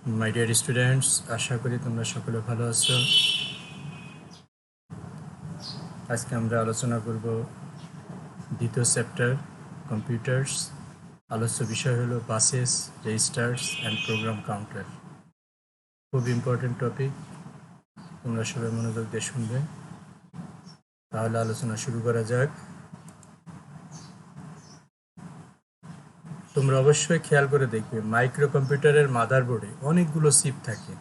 My dear students, আশা করি তোমরা সকলে ভালো আছো। আজকে আমরা আলোচনা করব দ্বিতীয় চ্যাপ্টার কম্পিউটার্স। আলোচ্য বিষয় হলো buses, registers and program counter. খুব ইম্পর্টেন্ট টপিক, তোমরা সবাই মনোযোগ দিয়ে শুনবে। তাহলে আলোচনা শুরু করা যাক। তোমরা অবশ্যই খেয়াল করে দেখবে, মাইক্রো কম্পিউটারের মাদারবোর্ডে অনেকগুলো চিপ থাকে।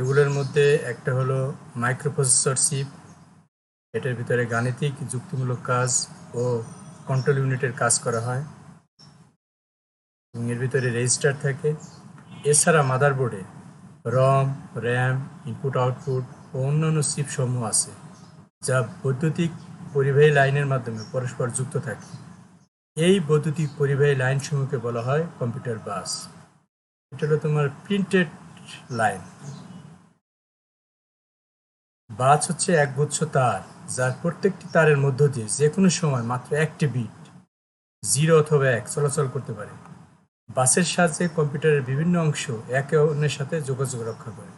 এগুলোর মধ্যে একটা হলো মাইক্রোপ্রসেসর চিপ। এটার ভিতরে গাণিতিক যুক্তিমূলক কাজ ও কন্ট্রোল ইউনিটের কাজ করা হয় এবং এর ভিতরে রেজিস্টার থাকে। এছাড়া মাদারবোর্ডে রম, র্যাম, ইনপুট আউটপুট ও অন্যান্য চিপ সমূহ আছে, যা বৈদ্যুতিক পরিবাহী লাইনের মাধ্যমে পরস্পর যুক্ত থাকে। এই বৈদ্যুতিক পরিবাহী লাইনসমূহকে বলা হয় কম্পিউটার বাস। এটা হলো তোমার প্রিন্টেড লাইন। বাস হচ্ছে একগুচ্ছ তার, যার প্রত্যেকটি তারের মধ্য দিয়ে যে কোনো সময় মাত্র একটি বিট 0 অথবা 1 চলাচল করতে পারে। বাসের সাহায্যে কম্পিউটারের বিভিন্ন অংশ একে অন্যের সাথে যোগাযোগ রক্ষা করে।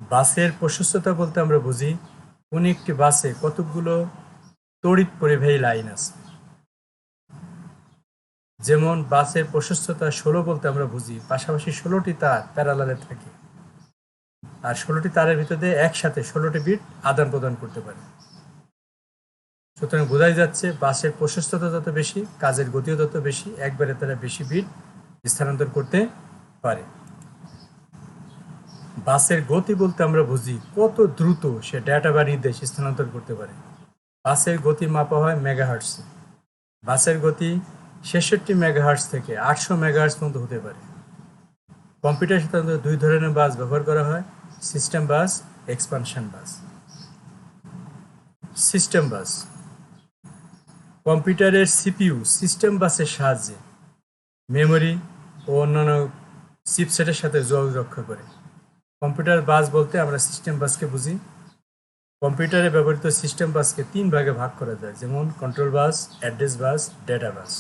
বাসের প্রশস্ততা বলতে আমরা বুঝি কোন একটি বাসে কতগুলো তড়িৎ পরিবাহী লাইন আছে। যেমন বাসের প্রশস্ততা 16 বলতে আমরা বুঝি পাশাপাশি 16টি তার প্যারালালে থাকে, আর 16টি তারের ভিতরে একসাথে 16টি বিট আদান প্রদান করতে পারে। সুতরাং বোঝাই যাচ্ছে বাসের প্রশস্ততা যত বেশি, কাজের গতিও তত বেশি, একবারে তারা বেশি বিট স্থানান্তর করতে পারে। বাসের গতি বলতে আমরা বুঝি কত দ্রুত সে ডেটা বা নির্দেশ স্থানান্তর করতে পারে। বাসের গতি মাপা হয় মেগাহার্টসে। বাসের গতি 66 মেগাহার্টস থেকে 800 মেগাহার্টস পর্যন্ত হতে পারে। কম্পিউটার সাধারণত দুই ধরনের বাস ব্যবহার করা হয়: সিস্টেম বাস, এক্সপানশন বাস। সিস্টেম বাস কম্পিউটারের সিপিইউ সিস্টেম বাসের সাহায্যে মেমোরি ও অন্যান্য চিপসেটের সাথে যোগাযোগ রক্ষা করে। কম্পিউটার বাস বলতে আমরা সিস্টেম বাসকে বুঝি। কম্পিউটারে ব্যবহৃত সিস্টেম বাসকে 3 ভাগে ভাগ করা যায়, যেমন কন্ট্রোল বাস, অ্যাড্রেস বাস, ডেটা বাস।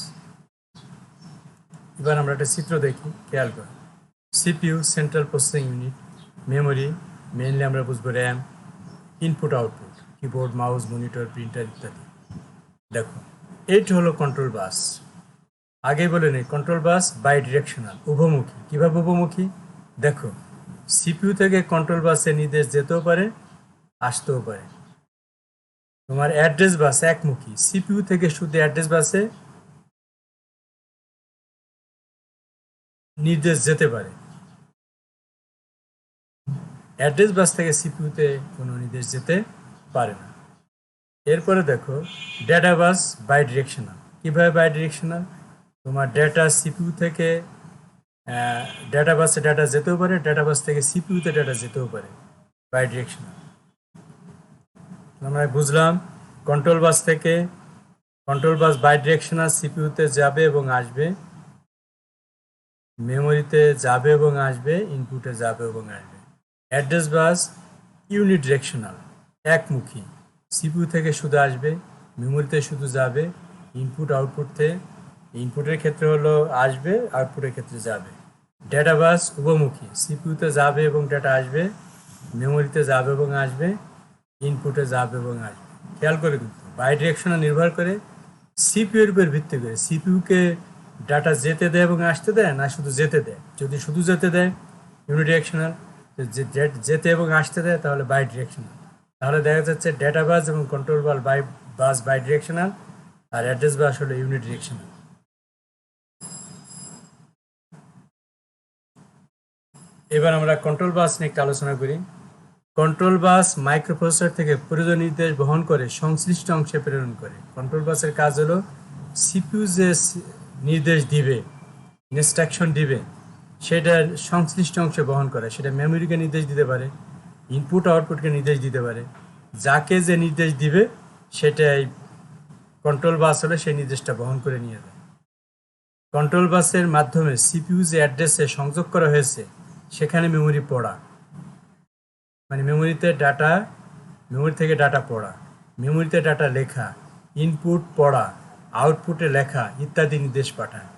এবার আমরা একটা চিত্র দেখি, খেয়াল করি। CPU central processing unit, memory mainly আমরা বুঝবো RAM, input output keyboard, mouse, monitor, printer ইত্যাদি। দেখো, এইটা হলো কন্ট্রোল বাস। আগে বলে নেই, কন্ট্রোল বাস বাই ডিরেকশনাল, উভমুখী। কিভাবে উভমুখী? দেখো, সিপিইউ থেকে কন্ট্রোল বাসে নির্দেশ যেতেও পারে, আসতেও পারে। তোমার অ্যাড্রেস বাস একমুখী, সিপিইউ থেকে শুধু অ্যাড্রেস বাসে নির্দেশ যেতে পারে, অ্যাড্রেস বাস থেকে সিপিইউতে কোনো নির্দেশ যেতে পারে না। এরপরে দেখো ডেটা বাস বাই ডিরেকশনাল। কীভাবে বাই ডিরেকশনাল? তোমার ডেটা সিপিইউ থেকে ডেটা বাসে ডেটা যেতেও পারে, ডেটা বাস থেকে সিপিইউতে ডেটা যেতেও পারে, বাই ডিরেকশনাল। আমরা বুঝলাম কন্ট্রোল বাস থেকে, কন্ট্রোল বাস বাই ডিরেকশনাল, সিপিইউতে যাবে এবং আসবে, মেমোরিতে যাবে এবং আসবে, ইনপুটে যাবে এবং আসবে। অ্যাড্রেস বাস ইউনি ডিরেকশনাল, একমুখী, সিপিইউ থেকে শুধু আসবে, মেমোরিতে শুধু যাবে, ইনপুট আউটপুটে, ইনপুটের ক্ষেত্রে হলো আসবে, আউটপুটের ক্ষেত্রে যাবে। ডেটা বাস উভমুখী, সিপিইউতে যাবে এবং ডেটা আসবে, মেমোরিতে যাবে এবং আসবে, ইনপুটে যাবে এবং আসবে। খেয়াল করে কিন্তু বাই ডিরেকশনাল নির্ভর করে সিপিইউর উপর ভিত্তি করে, সিপিইউকে ডাটা যেতে দেয় এবং আসতে দেয়, না শুধু যেতে দেয়। যদি শুধু যেতে দেয় ইউনিডিরেকশনাল, যেতে এবং আসতে দেয় তাহলে বাই ডিরেকশনাল। তাহলে দেখা যাচ্ছে ডেটা বাস এবং কন্ট্রোল বাস বাই ডিরেকশনাল, আর অ্যাড্রেস বাস হলো ইউনিডিরেকশনাল। এবার আমরা কন্ট্রোল বাস নিয়ে একটা আলোচনা করি। কন্ট্রোল বাস মাইক্রোপ্রসেসর থেকে প্রয়োজনীয় নির্দেশ বহন করে সংশ্লিষ্ট অংশে প্রেরণ করে। কন্ট্রোল বাসের কাজ হলো সিপিইউ যে নির্দেশ দিবে, ইনস্ট্রাকশন দিবে, সেটার সংশ্লিষ্ট অংশে বহন করে। সেটা মেমোরিকে নির্দেশ দিতে পারে, ইনপুট আউটপুটকে নির্দেশ দিতে পারে। যাকে যে নির্দেশ দিবে সেটাই কন্ট্রোল বাস হলে সেই নির্দেশটা বহন করে নিয়ে যায়। কন্ট্রোল বাসের মাধ্যমে সিপিইউ যে অ্যাড্রেসে সংযোগ করা হয়েছে সেখানে মেমোরি পড়া, মানে মেমোরি থেকে ডাটা পড়া, মেমোরিতে ডাটা লেখা, ইনপুট পড়া, আউটপুটে লেখা ইত্যাদি নির্দেশ পাঠায়।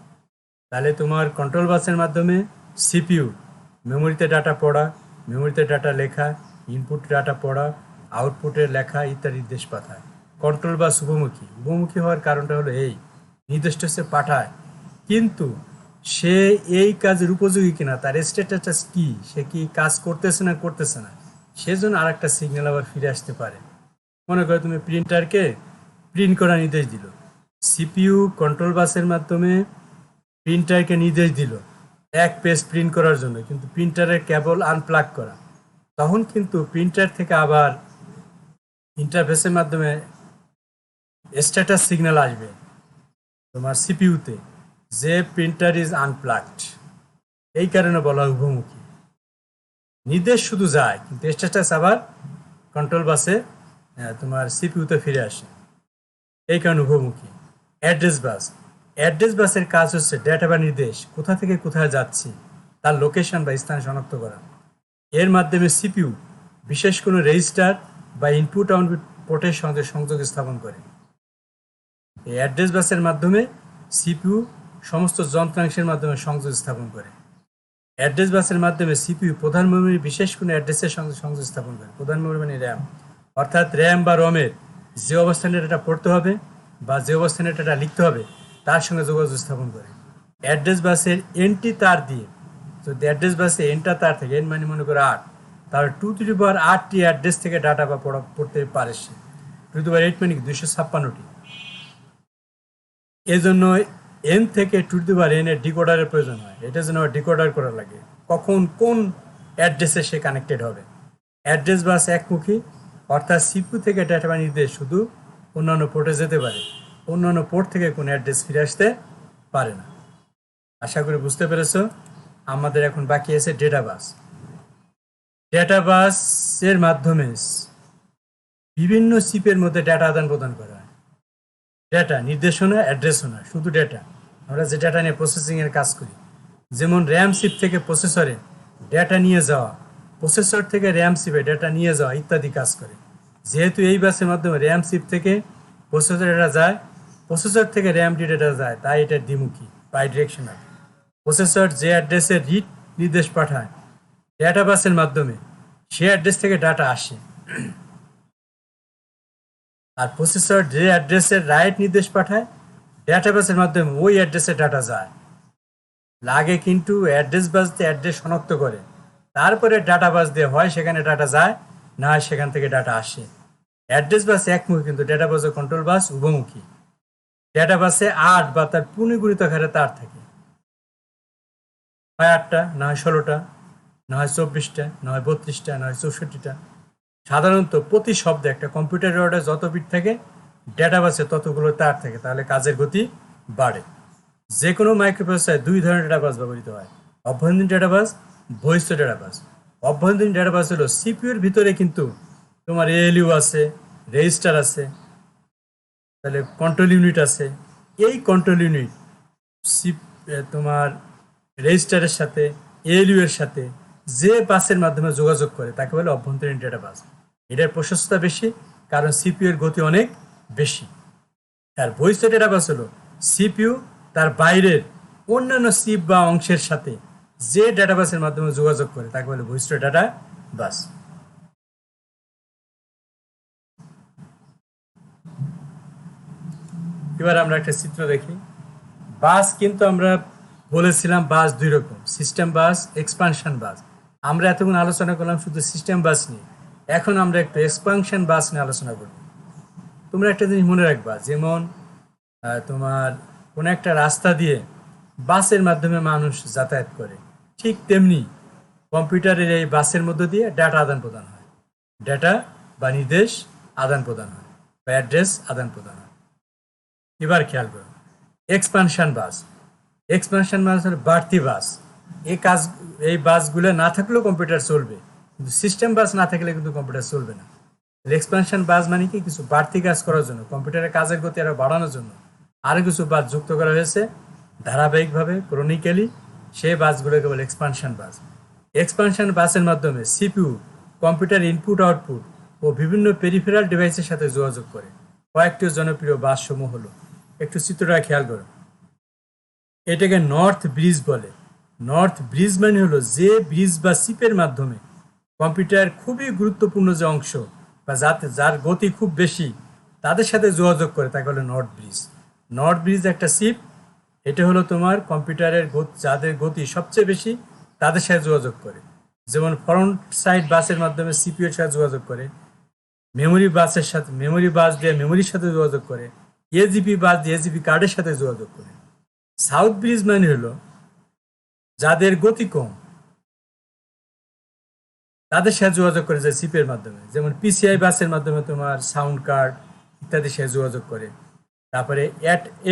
তাহলে তোমার কন্ট্রোল বাসের মাধ্যমে সিপিইউ মেমোরিতে ডাটা পড়া, মেমোরিতে ডাটা লেখা, ইনপুট ডাটা পড়া, আউটপুটের লেখা ইত্যাদি নির্দেশ পাঠায়। Control bus উপমুখী। উপমুখী হওয়ার কারণটা হলো এই, নির্দেশটা সে পাঠায়, কিন্তু সে এই কাজের উপযোগী কিনা, তার স্ট্যাটাস কি, সে কি কাজ করতেছে না করতেছে না, সেজন্য আর একটা সিগন্যাল আবার ফিরে আসতে পারে। মনে করো তুমি প্রিন্টারকে প্রিন্ট করার নির্দেশ দিল, সিপিইউ কন্ট্রোল বাসের মাধ্যমে প্রিন্টারকে নির্দেশ দিল এক পেজ প্রিন্ট করার জন্য, কিন্তু প্রিন্টারের কেবল আনপ্লাগ করা। তখন কিন্তু প্রিন্টার থেকে আবার ইন্টারফেসের মাধ্যমে স্ট্যাটাস সিগন্যাল আসবে তোমার সিপিইউতে যে প্রিন্টার ইজ আনপ্লাগড। এই কারণে বলা হয় উভমুখী। নির্দেশ শুধু যায় কিন্তু স্ট্যাটাস আবার কন্ট্রোল বাসে তোমার সিপিইউতে ফিরে আসে, এই কারণে উভমুখী। অ্যাড্রেস বাস। অ্যাড্রেস বাসের কাজ হচ্ছে ডেটা বা নির্দেশ কোথা থেকে কোথায় যাচ্ছে তার লোকেশন বা স্থান শনাক্ত করা। এর মাধ্যমে সিপিইউ বিশেষ কোনো রেজিস্টার বা ইনপুট আউটপুট পোর্টের সঙ্গে সংযোগ স্থাপন করে। এই অ্যাড্রেস বাসের মাধ্যমে সিপিইউ সমস্ত যন্ত্রাংশের মাধ্যমে সংযোগ স্থাপন করে। অ্যাড্রেস বাসের মাধ্যমে সিপিইউ প্রধান মেমরি বিশেষ কোনো অ্যাড্রেসের সঙ্গে সংযোগ স্থাপন করে। প্রধান মেমরি মানে র্যাম, অর্থাৎ র্যাম বা রমের যে অবস্থানে ডেটা পড়তে হবে বা যে অবস্থানে ডেটা লিখতে হবে তার সঙ্গে যোগাযোগ স্থাপন করে। অ্যাড্রেস বাসের এনটি তার দিয়ে, যদি অ্যাড্রেস বাসে এনটা তার থেকে, এন মানে মনে করো 8, তাহলে 2^8টি অ্যাড্রেস থেকে ডাটা বা পড়তে পারে সে। 2^8 মানে 256টি। এজন্য এন থেকে 2^n এর ডিকোডারের প্রয়োজন হয়। এটার জন্য ডিকোডার করা লাগে কখন কোন অ্যাড্রেসে সে কানেক্টেড হবে। অ্যাড্রেস বাস একমুখী, অর্থাৎ সিপিইউ থেকে ডাটা বা নির্দেশ শুধু অন্যান্য পোর্টে যেতে পারে, অন্যান্য পোর্ট থেকে কোনো অ্যাড্রেস ফিরে আসতে পারে না। আশা করি বুঝতে পেরেছ। আমাদের এখন বাকি আছে ডেটা বাস। ডেটা বাসের মাধ্যমে বিভিন্ন চিপের মধ্যে ডেটা আদান প্রদান করা হয়। ডেটা নির্দেশনা, অ্যাড্রেসও না, শুধু ডেটা। আমরা যে ডেটা নিয়ে প্রসেসিংয়ের কাজ করি, যেমন র্যাম চিপ থেকে প্রসেসরে ডেটা নিয়ে যাওয়া, প্রসেসর থেকে র্যাম চিপে ডেটা নিয়ে যাওয়া ইত্যাদি কাজ করে। যেহেতু এই বাসের মাধ্যমে র্যাম চিপ থেকে প্রসেসর ডেটা যায়, প্রসেসর থেকে র্যাম ডেটা যায়, তাই এটা দ্বিমুখী, বাই ডিরেকশনাল। প্রসেসর যে অ্যাড্রেসে রিড নির্দেশ পাঠায় ডেটা বাসের মাধ্যমে, সে অ্যাড্রেস থেকে ডাটা আসে, আর প্রসেসর যে অ্যাড্রেসের রাইট নির্দেশ পাঠায় ডেটা বাসের মাধ্যমে ওই অ্যাড্রেসে ডাটা যায়। লাগে কিন্তু অ্যাড্রেস বাস দিয়ে অ্যাড্রেস শনাক্ত করে, তারপরে ডাটা বাস দিয়ে হয় সেখানে ডাটা যায়, না হয় সেখান থেকে ডাটা আসে। অ্যাড্রেস বাস একমুখী, কিন্তু ডেটা বাস ও কন্ট্রোল বাস উভমুখী। ডেটা বাসে 8 বা তার পুনঃগুণিত আকারে তার থাকে, হয় 8টা, না হয় 16টা, না হয় 24টা, না হয় 32টা, না হয় 64টা। সাধারণত প্রতি শব্দে একটা কম্পিউটার অর্ডার যত বিট থাকে ডেটা বাসে ততগুলো তার থাকে, তাহলে কাজের গতি বাড়ে। যে কোনো মাইক্রোপ্রসেসরে 2 ধরনের ডেটা বাস ব্যবহৃত হয়, অভ্যন্তরীণ ডেটা বাস, বহিস্থ ডেটা বাস। অভ্যন্তরীণ ডেটা বাস হলো সিপিইউর ভিতরে কিন্তু তোমার এএলইউ আছে, রেজিস্টার আছে, তাহলে কন্ট্রোল ইউনিট আছে। এই কন্ট্রোল ইউনিট তোমার রেজিস্টারের সাথে, এএলইউ এর সাথে যে বাসের মাধ্যমে যোগাযোগ করে তাকে বলে অভ্যন্তরীণ ডেটা বাস। এটার প্রশস্ততা বেশি কারণ সিপিইউ এর গতি অনেক বেশি। আর বহিস্থ ডেটা বাস হলো সিপিইউ তার বাইরের অন্যান্য চিপ বা অংশের সাথে যে ডেটা বাসের মাধ্যমে যোগাযোগ করে তাকে বলে বহিস্থ ডেটা বাস। এবার আমরা একটা চিত্র দেখি। বাস কিন্তু আমরা বলেছিলাম বাস 2 রকম, সিস্টেম বাস, এক্সপানশন বাস। আমরা এতক্ষণ আলোচনা করলাম শুধু সিস্টেম বাস নিয়ে, এখন আমরা একটু এক্সপানশন বাস নিয়ে আলোচনা করব। তোমরা একটা জিনিস মনে রাখবা, যেমন তোমার কোনো একটা রাস্তা দিয়ে বাসের মাধ্যমে মানুষ যাতায়াত করে, ঠিক তেমনি কম্পিউটারের এই বাসের মধ্য দিয়ে ডাটা আদান প্রদান হয়, ডাটা বা নির্দেশ আদান প্রদান হয় বা অ্যাড্রেস আদান প্রদান হয়। এবার খেয়াল করো এক্সপানশন বাস। এক্সপানশন বাস হলো বাড়তি বাস। এই বাসগুলো না থাকলেও কম্পিউটার চলবে, কিন্তু সিস্টেম বাস না থাকলে কিন্তু কম্পিউটার চলবে না। এক্সপানশন বাস মানে কি, কিছু বাড়তি কাজ করার জন্য, কম্পিউটারের কাজের গতি আরো বাড়ানোর জন্য আরো কিছু বাস যুক্ত করা হয়েছে ধারাবাহিকভাবে, ক্রনিক্যালি। সেই বাসগুলোকে বলে এক্সপানশন বাস। এক্সপানশন বাসের মাধ্যমে সিপিইউ কম্পিউটার ইনপুট আউটপুট ও বিভিন্ন পেরিফেরাল ডিভাইসের সাথে যোগাযোগ করে। কয়েকটি জনপ্রিয় বাস সমূহ হলো, একটু চিত্রটা খেয়াল করো। এটাকে নর্থ ব্রিজ বলে। নর্থ ব্রিজ মানে হলো যে ব্রিজ বা চিপের মাধ্যমে কম্পিউটার খুবই গুরুত্বপূর্ণ যে অংশ বা যার গতি খুব বেশি তাদের সাথে যোগাযোগ করে তাকে বলে নর্থ ব্রিজ। নর্থ ব্রিজ একটা চিপ, এটা হলো তোমার কম্পিউটারের যাদের গতি সবচেয়ে বেশি তাদের সাথে যোগাযোগ করে। যেমন ফ্রন্ট সাইড বাসের মাধ্যমে সিপিইউর সাথে যোগাযোগ করে, মেমোরি বাস দিয়ে মেমোরির সাথে যোগাযোগ করে, এজিপি বাস দিয়ে এজিপি কার্ডের সাথে যোগাযোগ করে। সাউথ ব্রিজ মানে হলো যাদের গতি কম তাদের সাথে যোগাযোগ করে যায় চিপের মাধ্যমে, যেমন পিসিআই বাসের মাধ্যমে তোমার সাউন্ড কার্ড ইত্যাদির সাথে যোগাযোগ করে। তারপরে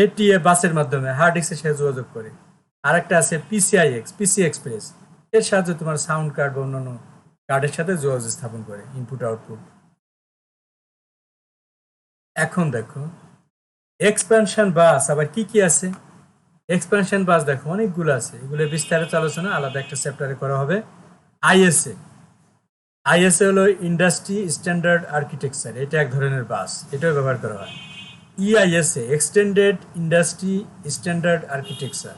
এটিএ বাসের মাধ্যমে হার্ড ডিস্কের সাথে যোগাযোগ করে। আরেকটা আছে পিসি এক্সপ্রেস, এর সাহায্যে তোমার সাউন্ড কার্ড বা অন্যান্য কার্ডের সাথে যোগাযোগ স্থাপন করে, ইনপুট আউটপুট। এখন দেখো এক্সপ্যানশন বাস আবার কি কি আছে। এক্সপ্যানশন বাস দেখো অনেকগুলো আছে, এগুলো বিস্তারিত আলোচনা আলাদা একটা চ্যাপ্টারে করা হবে। আইএসএ হলো ইন্ডাস্ট্রি স্ট্যান্ডার্ড আর্কিটেকচার, এটা এক ধরনের বাস, এটাও ব্যবহার করা হয়। EISA extended industry standard architecture,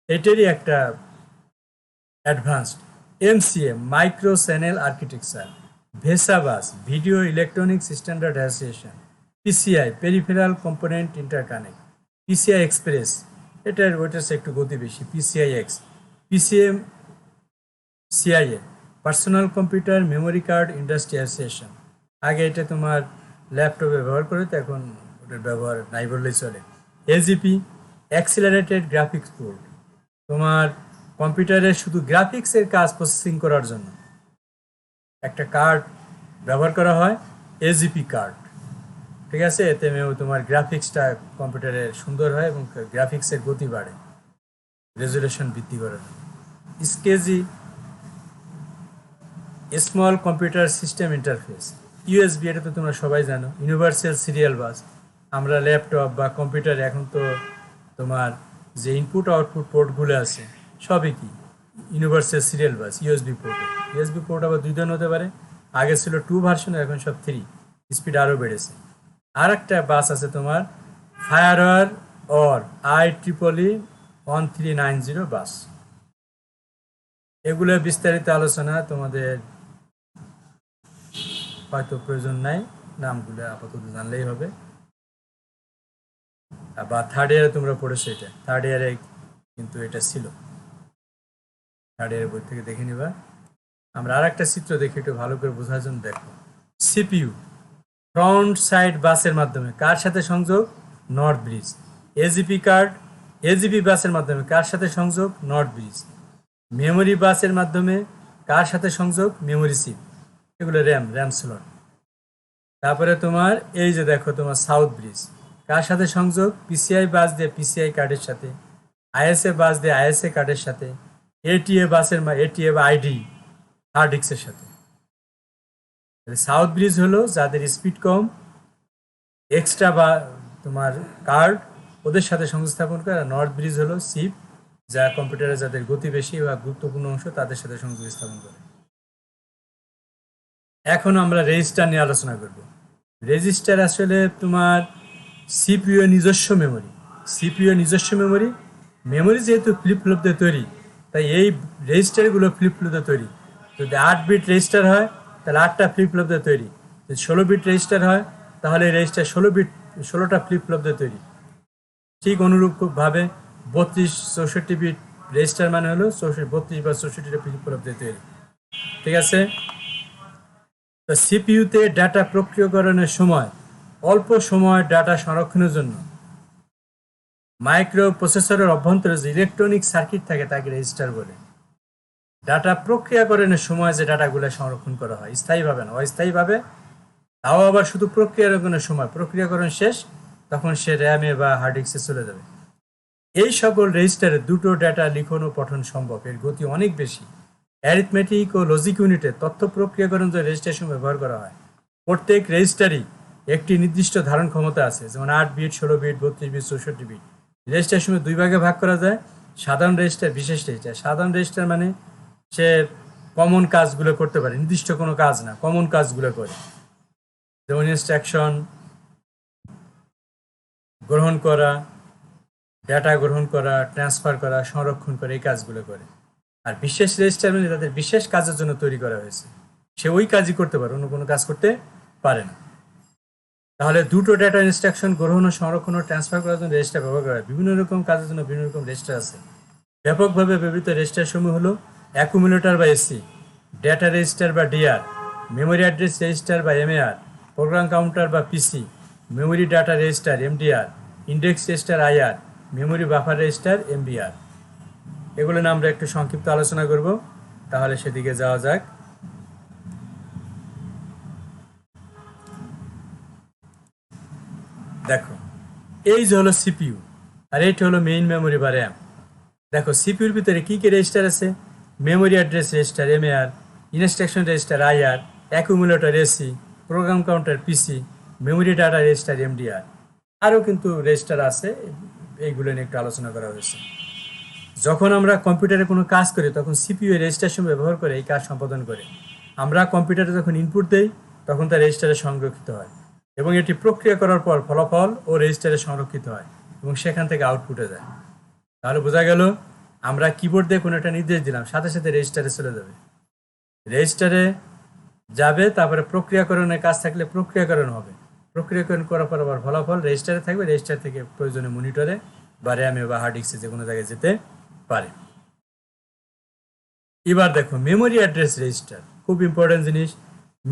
এটারই একটা advanced. MCA micro channel architecture. VESA bus video electronics standard association. PCI peripheral component interconnect. PCI express, ওইটার একটু গতি বেশি, PCI X. PCM CIA personal computer memory card industry association. আগে এটা তোমার ল্যাপটপে ব্যবহার করে, তো এখন ওটার ব্যবহার নাই বললেই চলে। এজিপি অ্যাক্সিলারেটেড গ্রাফিক্স বোর্ড, তোমার কম্পিউটারে শুধু গ্রাফিক্সের কাজ প্রসেসিং করার জন্য একটা কার্ড ব্যবহার করা হয়, এজিপি কার্ড। ঠিক আছে, এতে তোমার গ্রাফিক্সটা কম্পিউটারে সুন্দর হয় এবং গ্রাফিক্সের গতি বাড়ে, রেজুলেশন বৃদ্ধি করে। স্কেজি small computer system interface. USB, এটা তো তোমরা সবাই জানো। ইউনিভার্সাল সিরিয়াল বাস, আমরা ল্যাপটপ বা কম্পিউটারে এখন তো তোমার যে ইনপুট আউটপুট পোর্টগুলো আছে সবই কি ইউনিভার্সাল সিরিয়াল বাস, ইউএসবি পোর্টে। ইউএসবি পোর্ট আবার 2 ধরনের হতে পারে, আগে ছিল 2 ভার্সন, এখন সব 3, স্পিড আরও বেড়েছে। আর একটা বাস আছে তোমার ফায়ারওয়ার অর IEEE 1390 বাস। এগুলো বিস্তারিত আলোচনা তোমাদের হয়তো প্রয়োজন নাই, নামগুলো আপাতত জানলেই হবে। বা থার্ড ইয়ারে তোমরা পড়েছো, এটা থার্ড ইয়ারে কিন্তু এটা ছিল, থার্ড ইয়ারের বই থেকে দেখে নিবা। আমরা আর একটা চিত্র দেখি একটু ভালো করে বোঝার জন্য। দেখো সিপিইউ ফ্রন্ট সাইড বাসের মাধ্যমে কার সাথে সংযোগ? North bridge. এজিপি বাসের মাধ্যমে কার সাথে সংযোগ? North bridge. মেমোরি বাসের মাধ্যমে কার সাথে সংযোগ? মেমোরি চিপ, এগুলো র্যাম স্লট। তারপরে তোমার এই যে দেখো তোমার সাউথ ব্রিজ, কার সাথে সংযোগ? পিসিআই বাস দিয়ে পিসিআই কার্ডের সাথে, আইএসএ বাস দিয়ে আইএসএ কার্ডের সাথে, এটিএ বা আইডি হার্ড ডিস্কের সাথে। সাউথ ব্রিজ হলো যাদের স্পিড কম, এক্সট্রা বা তোমার কার্ড ওদের সাথে সংস্থাপন করে। আর নর্থ ব্রিজ হলো চিপ, যা কম্পিউটারে যাদের গতি বেশি বা গুরুত্বপূর্ণ অংশ তাদের সাথে সংযোগ স্থাপন করে। এখন আমরা রেজিস্টার নিয়ে আলোচনা করব। রেজিস্টার আসলে তোমার সিপিইউ নিজস্ব মেমোরি। মেমোরি যেহেতু ফ্লিপ ফ্লপ দিয়ে তৈরি, তাই এই রেজিস্টারগুলো ফ্লিপ ফ্লপ দিয়ে তৈরি। যদি 8 বিট রেজিস্টার হয় তাহলে 8টা ফ্লিপ ফ্লপ দিয়ে তৈরি। যদি 16 বিট রেজিস্টার হয় তাহলে রেজিস্টার 16টা ফ্লিপ ফ্লপ দিয়ে তৈরি। ঠিক অনুরূপভাবে 32-64 বিট রেজিস্টার মানে হলো 32 বা 64টা ফ্লিপ ফ্লপ দিয়ে তৈরি। ঠিক আছে, তো সিপিইউতে ডাটা প্রক্রিয়াকরণের সময় অল্প সময় ডাটা সংরক্ষণের জন্য মাইক্রো প্রসেসরের অভ্যন্তরে যে ইলেকট্রনিক সার্কিট থাকে তাকে রেজিস্টার বলে। ডাটা প্রক্রিয়াকরণের সময় যে ডাটাগুলো সংরক্ষণ করা হয় স্থায়ীভাবে না, অস্থায়ীভাবে, তাও আবার শুধু প্রক্রিয়াকরণের সময়, প্রক্রিয়াকরণ শেষ তখন সে র্যামে বা হার্ড ডিস্কে চলে যাবে। এই সকল রেজিস্টারে দুটো ডাটা লিখন ও পঠন সম্ভব, এর গতি অনেক বেশি। অ্যারিথমেটিক ও লজিক ইউনিটে তথ্য প্রক্রিয়াকরণ যে রেজিস্ট্রেশন ব্যবহার করা হয়, প্রত্যেক রেজিস্টারই একটি নির্দিষ্ট ধারণ ক্ষমতা আছে, যেমন 8 bit, 16 bit, 32 bit, 64 bit. Register সময় 2 ভাগে ভাগ করা যায়, সাধারণ রেজিস্টার, বিশেষ রেজিস্টার। সাধারণ রেজিস্টার মানে সে কমন কাজগুলো করতে পারে, নির্দিষ্ট কোনো কাজ না, কমন কাজগুলো করে, যেমন ইনস্ট্রাকশন গ্রহণ করা, ডাটা গ্রহণ করা, ট্রান্সফার করা, সংরক্ষণ করা, এই কাজগুলো করে। আর বিশেষ রেজিস্টার মানে তাদের বিশেষ কাজের জন্য তৈরি করা হয়েছে, সে ওই কাজই করতে পারে, অন্য কোনো কাজ করতে পারে না। তাহলে দুটো ডেটা ইনস্ট্রাকশন গ্রহণ ও সংরক্ষণ ও ট্রান্সফার করার জন্য রেজিস্টার ব্যবহার করা হয়। বিভিন্ন রকম কাজের জন্য বিভিন্ন রকম রেজিস্টার আছে। ব্যাপকভাবে ব্যবহৃত রেজিস্টার সমূহ হলো অ্যাকুমুলেটর বা এসি, ডেটা রেজিস্টার বা ডিআর, মেমোরি অ্যাড্রেস রেজিস্টার বা এমএআর, প্রোগ্রাম কাউন্টার বা PC, memory data register MDR, index register IR, memory buffer register MBR. এগুলো নিয়ে আমরা একটু সংক্ষিপ্ত আলোচনা করব, তাহলে সেদিকে যাওয়া যাক। দেখো, এই যে হলো সিপিইউ, আর এইটা হলো মেইন মেমোরি বা র্যাম। দেখো সিপিইউর ভিতরে কি কি রেজিস্টার আছে? Memory address register MAR, instruction register IR, accumulator AC, program counter PC, memory data register MDR. আরও কিন্তু রেজিস্টার আছে, এইগুলো নিয়ে একটু আলোচনা করা হয়েছে। যখন আমরা কম্পিউটারে কোনো কাজ করি তখন সিপিইউ এর রেজিস্ট্রেশন ব্যবহার করে এই কাজ সম্পাদন করে। আমরা কম্পিউটারে যখন ইনপুট দেই তখন তা রেজিস্টারে সংরক্ষিত হয় এবং এটি প্রক্রিয়া করার পর ফলাফল ও রেজিস্টারে সংরক্ষিত হয় এবং সেখান থেকে আউটপুটে যায়। তাহলে বোঝা গেল, আমরা কিবোর্ড দিয়ে কোনো একটা নির্দেশ দিলাম, সাথে সাথে রেজিস্টারে চলে যাবে, রেজিস্টারে যাবে, তারপরে প্রক্রিয়াকরণের কাজ থাকলে প্রক্রিয়াকরণ হবে, প্রক্রিয়াকরণ করার পর আবার ফলাফল রেজিস্টারে থাকবে, রেজিস্টার থেকে প্রয়োজনে মনিটরে বা র্যামে বা হার্ড ডিস্কে যে কোনো জায়গায় যেতে পারে। এবার দেখো মেমোরি অ্যাড্রেস রেজিস্টার, খুব ইম্পর্টেন্ট জিনিস।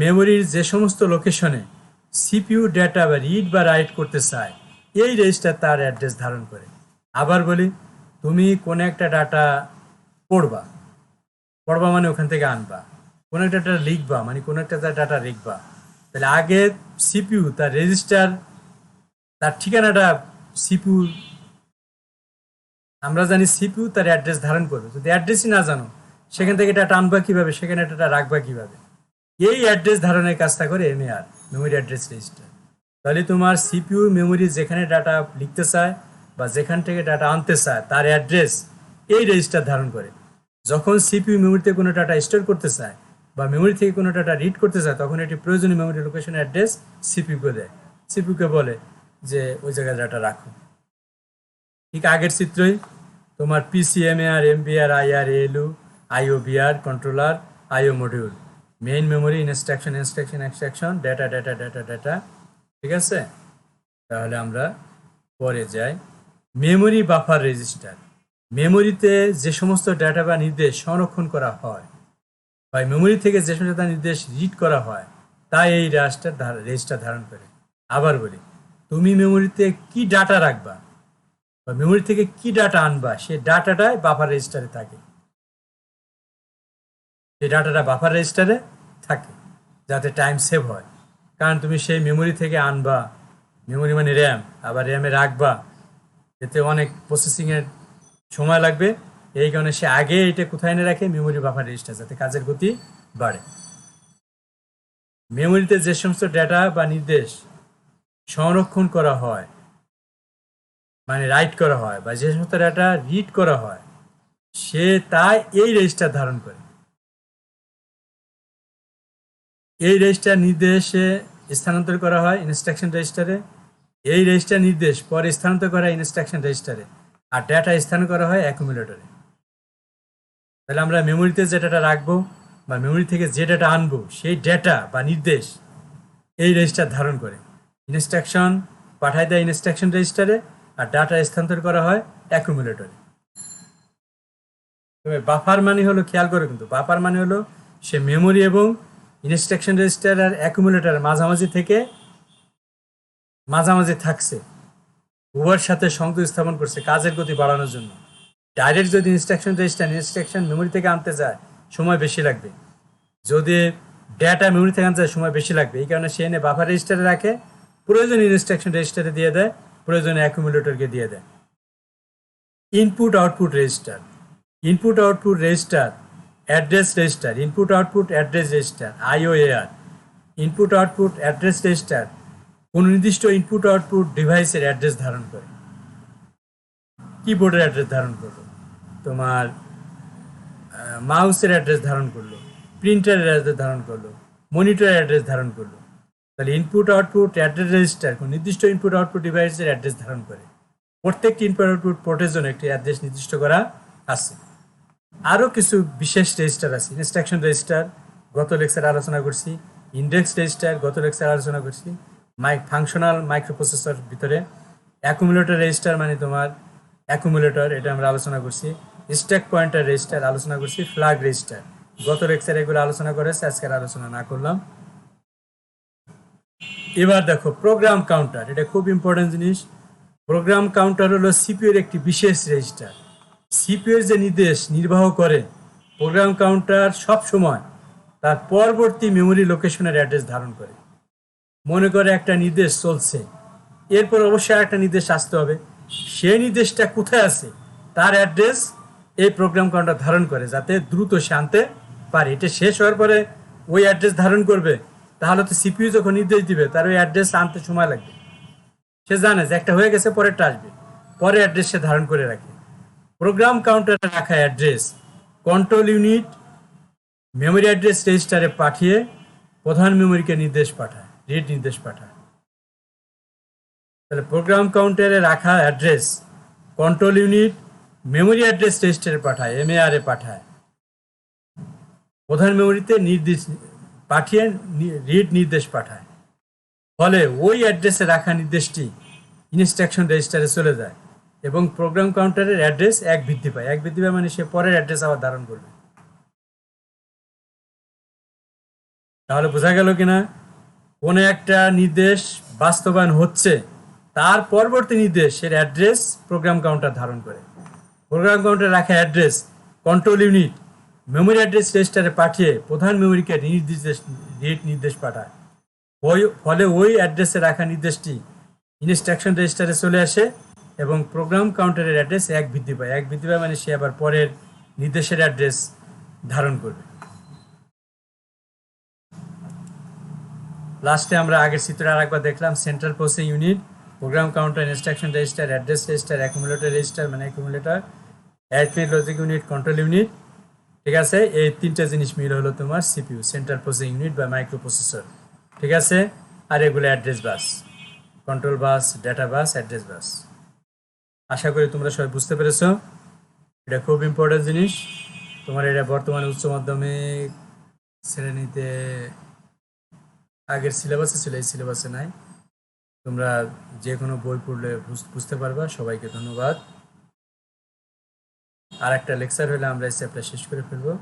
মেমোরির যে সমস্ত লোকেশনে সিপিইউ ডেটা বা রিড বা রাইট করতে চায়, এই রেজিস্টার তার অ্যাড্রেস ধারণ করে। আবার বলি, তুমি কোনো একটা ডাটা পড়বা, পড়বা মানে ওখান থেকে আনবা, কোনো একটা ডাটা লিখবা মানে কোনো একটা ডাটা লিখবা, তাহলে আগে সিপিইউ তার রেজিস্টার, তার ঠিকানাটা সিপিইউ, আমরা জানি সিপিইউ তার অ্যাড্রেস ধারণ করবে। যদি অ্যাড্রেসই না জানো, সেখান থেকে ডাটা আনবা কিভাবে, সেখানে ডাটা রাখবা কিভাবে? এই অ্যাড্রেস ধারণের কাজটা করে এমএআর, মেমোরি অ্যাড্রেস রেজিস্টার। তাহলে তোমার সিপিইউ মেমোরি যেখানে ডাটা লিখতে চায় বা যেখান থেকে ডাটা আনতে চায় তার অ্যাড্রেস এই রেজিস্টার ধারণ করে। যখন সিপিইউ মেমোরিতে কোনো ডাটা স্টোর করতে চায় বা মেমোরি থেকে কোনো ডাটা রিড করতে চায়, তখন এটি প্রয়োজনীয় মেমোরি লোকেশন অ্যাড্রেস সিপিইউকে দেয়, সিপিইউকে বলে যে ওই জায়গায় ডাটা রাখো। ঠিক আগের চিত্রই, তোমার PC MAR, MBR, IR, ALU, IO BR, controller, IO module, main memory, instruction, extraction, data data data data. ঠিক আছে, তাহলে আমরা পরে যাই। মেমোরি বাফার রেজিস্টার, মেমোরিতে যে সমস্ত ডেটা বা নির্দেশ সংরক্ষণ করা হয় বা মেমোরি থেকে যে সমস্ত নির্দেশ রিড করা হয় তা এই রেজিস্টার ধারণ করে। আবার বলি, তুমি মেমোরিতে কি ডাটা রাখবা বা মেমোরি থেকে কি ডাটা আনবা, সেই ডাটাটাই বাফার রেজিস্টারে থাকে, সেই ডাটাটা বাফার রেজিস্টারে থাকে যাতে টাইম সেভ হয়। কারণ তুমি সেই মেমোরি থেকে আনবা, মেমোরি মানে র্যাম, আবার র্যামে রাখবা, এতে অনেক প্রসেসিংয়ের সময় লাগবে। এই কারণে সে আগে এটা কোথায় এনে রাখে, মেমোরি বাফার রেজিস্টার, যাতে কাজের গতি বাড়ে। মেমোরিতে যে সমস্ত ডেটা বা নির্দেশ সংরক্ষণ করা হয় মানে রাইট করা হয় বা যে সমস্ত ডাটা রিড করা হয়, সে তাই এই রেজিস্টার ধারণ করে। এই রেজিস্টার নির্দেশে স্থানান্তর করা হয় ইনস্ট্রাকশন রেজিস্টারে, এই রেজিস্টার নির্দেশ পরে স্থানান্তর করা হয় ইনস্ট্রাকশন রেজিস্টারে, আর ডেটা স্থান করা হয় অ্যাকুমুলেটরে। তাহলে আমরা মেমোরিতে যে ডাটা রাখবো বা মেমোরি থেকে যে ডাটা আনবো, সেই ডেটা বা নির্দেশ এই রেজিস্টার ধারণ করে। ইনস্ট্রাকশন পাঠায় দেয় ইনস্ট্রাকশন রেজিস্টারে, আর ডাটা স্থানান্তর করা হয় অ্যাকুমুলেটরে। তবে বাফার মানে হলো, খেয়াল করে কিন্তু, বাফার মানে হলো সে মেমোরি এবং ইনস্ট্রাকশন রেজিস্টার আর অ্যাকুমুলেটর মাঝামাঝি থাকছে, উভয়ের সাথে সংযোগ স্থাপন করছে কাজের গতি বাড়ানোর জন্য। ডাইরেক্ট যদি ইনস্ট্রাকশন মেমোরি থেকে আনতে যায়, সময় বেশি লাগবে। যদি ডেটা মেমোরি থেকে আনতে যায়, সময় বেশি লাগবে। এই কারণে সে এনে বাফার রেজিস্টারে রাখে, প্রয়োজনীয় ইনস্ট্রাকশন রেজিস্টারে দিয়ে দেয়, প্রয়োজনীয় অ্যাকুমুলেটরকে দিয়ে দেয়। Input output register, input output register, address register, input output address register IOAR, input output address register কোন নির্দিষ্ট ইনপুট আউটপুট ডিভাইসের অ্যাড্রেস ধারণ করে। কিবোর্ডের অ্যাড্রেস ধারণ করলো, তোমার মাউসের অ্যাড্রেস ধারণ করলো, প্রিন্টারের অ্যাড্রেস ধারণ করলো, মনিটরের অ্যাড্রেস ধারণ করলো। তাহলে ইনপুট আউটপুট অ্যাড্রেস রেজিস্টার কোন নির্দিষ্ট ইনপুট আউটপুট ডিভাইসের অ্যাড্রেস ধারণ করে। প্রত্যেকটি ইনপুট আউটপুট পোর্টের জন্য একটি অ্যাড্রেস নির্দিষ্ট করা আছে। আরও কিছু বিশেষ রেজিস্টার আছে। ইনস্ট্রাকশন রেজিস্টার গত লেকচারে আলোচনা করছি, ইন্ডেক্স রেজিস্টার গত লেকচারে আলোচনা করছি, ফাংশনাল মাইক্রোপ্রসেসর ভিতরে অ্যাকুমুলেটর রেজিস্টার মানে তোমার অ্যাকুমুলেটর, এটা আমরা আলোচনা করছি, স্ট্যাক পয়েন্টার রেজিস্টার আলোচনা করছি, ফ্ল্যাগ রেজিস্টার গত লেকচারে এগুলো আলোচনা করেছে, আজকের আলোচনা না করলাম। এবার দেখো প্রোগ্রাম কাউন্টার, এটা খুব ইম্পর্টেন্ট জিনিস। প্রোগ্রাম কাউন্টার হলো সিপিইউর একটি বিশেষ রেজিস্টার। সিপিইউর যে নির্দেশ নির্বাহ করে, প্রোগ্রাম কাউন্টার সব সময় তার পরবর্তী মেমোরি লোকেশনের অ্যাড্রেস ধারণ করে। মনে করে একটা নির্দেশ চলছে, এরপর অবশ্যই একটা নির্দেশ আসতে হবে, সেই নির্দেশটা কোথায় আছে তার অ্যাড্রেস এই প্রোগ্রাম কাউন্টার ধারণ করে, যাতে দ্রুত সে আনতে পারে। এটা শেষ হওয়ার পরে ওই অ্যাড্রেস ধারণ করবে, তাহলে তো সিপিইউ যখন নির্দেশ দিবে তার ওই অ্যাড্রেস আনতে সময় লাগবে। সে জানে যে একটা হয়ে গেছে, পরেরটা আসবে, পরে অ্যাড্রেস সে ধারণ করে রাখে। প্রোগ্রাম কাউন্টারে রাখা address control unit memory address রেজিস্টারে পাঠিয়ে প্রধান মেমোরিকে নির্দেশ পাঠায়, রিড নির্দেশ পাঠায়। তাহলে প্রোগ্রাম কাউন্টারে রাখা address control unit memory address রেজিস্টারে পাঠায়, এমএআর এ পাঠায়, প্রধান মেমোরিতে নির্দেশ পাঠিয়ে রিড নির্দেশ পাঠায়। ফলে ওই অ্যাড্রেসে রাখা নির্দেশটি ইনস্ট্রাকশন রেজিস্টারে চলে যায় এবং প্রোগ্রাম কাউন্টারের অ্যাড্রেস এক বৃদ্ধি পায়। এক বৃদ্ধি পায় মানে সে পরের অ্যাড্রেস আবার ধারণ করবে। তাহলে বোঝা গেল কিনা, কোনো একটা নির্দেশ বাস্তবায়ন হচ্ছে, তার পরবর্তী নির্দেশের অ্যাড্রেস প্রোগ্রাম কাউন্টার ধারণ করে। প্রোগ্রাম কাউন্টার রাখা address control unit memory address রেজিস্টারে পাঠিয়ে প্রধান মেমোরিকে রিড নির্দেশ পাঠায়। ফলে ওই অ্যাড্রেসে রাখা নির্দেশটি ইনস্ট্রাকশন রেজিস্টারে চলে আসে এবং প্রোগ্রাম কাউন্টারের অ্যাড্রেস এক বৃদ্ধি পায়। এক বৃদ্ধি পায় মানে সে আবার পরের নির্দেশের অ্যাড্রেস ধারণ করবে। লাস্টে আমরা আগের চিত্রে আরেকবার দেখলাম, central processing unit, program counter, instruction register, address register, accumulator register মানে accumulator, arithmetic logic unit, control unit. ঠিক আছে, এই তিনটা জিনিস মিল হলো তোমার সিপিইউ, সেন্ট্রাল প্রসেসিং ইউনিট বা মাইক্রোপ্রসেসর। ঠিক আছে, আর এগুলো address bus, control bus, data bus, address bus. আশা করি তোমরা সবাই বুঝতে পেরেছো। এটা খুব ইম্পর্টেন্ট জিনিস। তোমার এটা বর্তমানে উচ্চ মাধ্যমিক শ্রেণীতে আগের সিলেবাসে ছিল, এই সিলেবাসে নাই। তোমরা যে কোনো বই পড়লে বুঝতে পারবা। সবাইকে ধন্যবাদ। আর একটা লেকচার হলে আমরা এই চ্যাপ্টার শেষ করে ফেলবো।